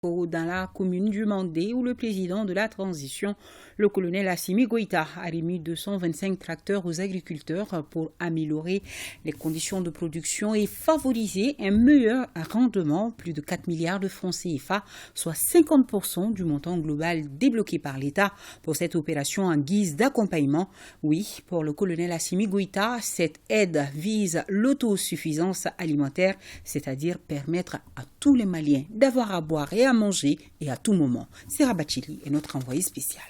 dans la commune du Mandé où le président de la transition, le colonel Assimi Goïta, a remis 225 tracteurs aux agriculteurs pour améliorer les conditions de production et favoriser un meilleur rendement. Plus de 4 milliards de francs CFA, soit 50% du montant global débloqué par l'État pour cette opération en guise d'accompagnement. Oui, pour le colonel Assimi Goïta, cette aide vise l'autosuffisance alimentaire, c'est-à-dire permettre à tous les Maliens d'avoir à boire et à manger et à tout moment. Serra Bachili est notre envoyé spécial.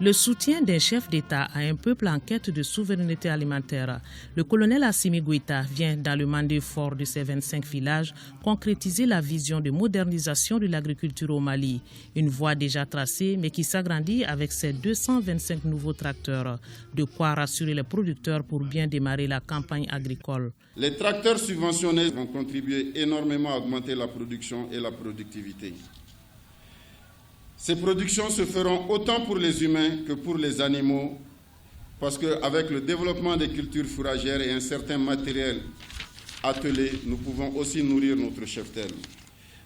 Le soutien d'un chef d'État à un peuple en quête de souveraineté alimentaire. Le colonel Assimi Goïta vient, dans le mandat fort de ses 25 villages, concrétiser la vision de modernisation de l'agriculture au Mali. Une voie déjà tracée, mais qui s'agrandit avec ses 225 nouveaux tracteurs. De quoi rassurer les producteurs pour bien démarrer la campagne agricole. Les tracteurs subventionnés vont contribuer énormément à augmenter la production et la productivité. Ces productions se feront autant pour les humains que pour les animaux, parce qu'avec le développement des cultures fourragères et un certain matériel attelé, nous pouvons aussi nourrir notre cheptel.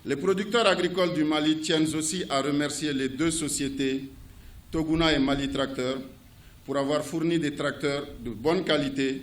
Les producteurs agricoles du Mali tiennent aussi à remercier les deux sociétés, Toguna et Mali Tracteur, pour avoir fourni des tracteurs de bonne qualité,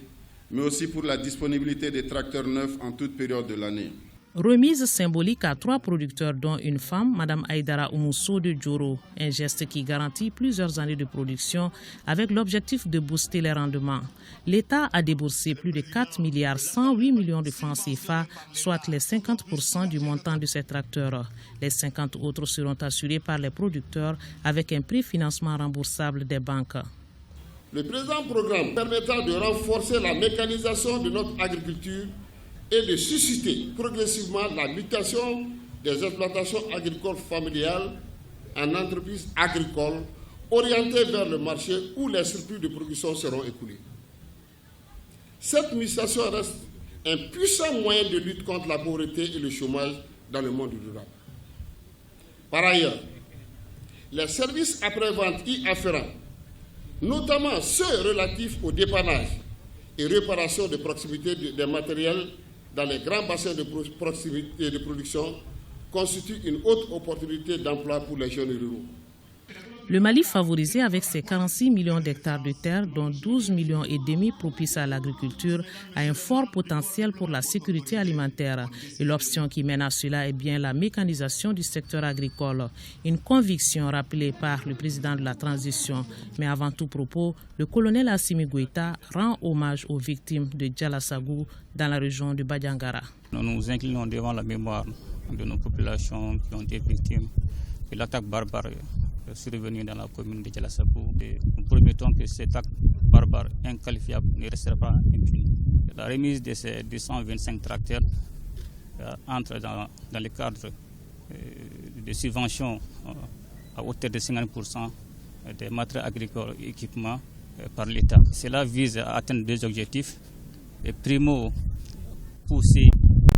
mais aussi pour la disponibilité des tracteurs neufs en toute période de l'année. Remise symbolique à 3 producteurs dont une femme, Mme Aïdara Oumousso de Djoro. Un geste qui garantit plusieurs années de production avec l'objectif de booster les rendements. L'État a déboursé plus de 4 milliards 108 millions de francs CFA, soit les 50% du montant de ces tracteurs. Les 50 autres seront assurés par les producteurs avec un préfinancement remboursable des banques. Le présent programme permettra de renforcer la mécanisation de notre agriculture et de susciter progressivement la mutation des exploitations agricoles familiales en entreprises agricoles orientées vers le marché où les surplus de production seront écoulés. Cette mutation reste un puissant moyen de lutte contre la pauvreté et le chômage dans le monde rural. Par ailleurs, les services après-vente y afférents, notamment ceux relatifs au dépannage et réparation de proximité des matériels dans les grands bassins de proximité et de production, constitue une haute opportunité d'emploi pour les jeunes ruraux. Le Mali favorisé avec ses 46 millions d'hectares de terre, dont 12 millions et demi propices à l'agriculture, a un fort potentiel pour la sécurité alimentaire. Et l'option qui mène à cela est bien la mécanisation du secteur agricole. Une conviction rappelée par le président de la transition. Mais avant tout propos, le colonel Assimi Goïta rend hommage aux victimes de Djalassagou dans la région de Badiangara. Nous nous inclinons devant la mémoire de nos populations qui ont été victimes de l'attaque barbare survenue dans la commune de Djalassagou. Nous promettons que cet acte barbare inqualifiable ne restera pas impuni. La remise de ces 225 tracteurs entre dans le cadre de subventions à hauteur de 50% des matériels agricoles et équipements par l'État. Cela vise à atteindre 2 objectifs. Et primo, pousser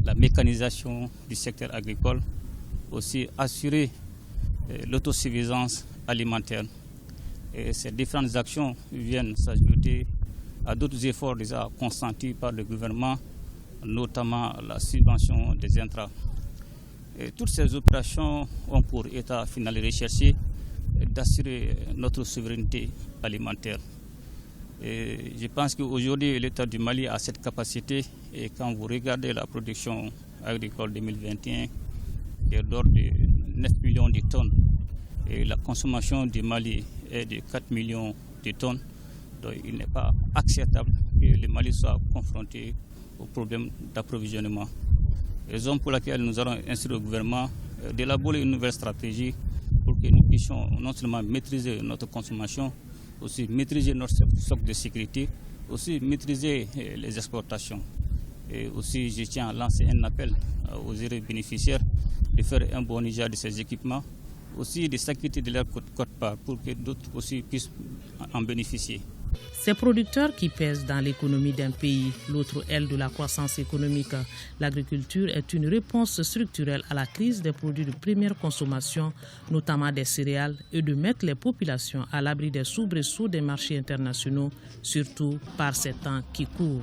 la mécanisation du secteur agricole, aussi assurer l'autosuffisance alimentaire. Et ces différentes actions viennent s'ajouter à d'autres efforts déjà consentis par le gouvernement, notamment la subvention des intrants. Et toutes ces opérations ont pour état final recherché d'assurer notre souveraineté alimentaire. Et je pense qu'aujourd'hui, l'État du Mali a cette capacité. Et quand vous regardez la production agricole 2021, qui est d'ordre de 9 millions de tonnes, et la consommation du Mali est de 4 millions de tonnes, donc il n'est pas acceptable que le Mali soit confronté au problème d'approvisionnement. Raison pour laquelle nous allons instruire le gouvernement d'élaborer une nouvelle stratégie pour que nous puissions non seulement maîtriser notre consommation, aussi maîtriser notre stock de sécurité, aussi maîtriser les exportations. Et aussi, je tiens à lancer un appel aux heureux bénéficiaires de faire un bon usage de ces équipements, aussi de s'acquitter de leur quote-part pour que d'autres aussi puissent en bénéficier. Ces producteurs qui pèsent dans l'économie d'un pays, l'autre aile de la croissance économique, l'agriculture est une réponse structurelle à la crise des produits de première consommation, notamment des céréales, et de mettre les populations à l'abri des soubresauts des marchés internationaux, surtout par ces temps qui courent.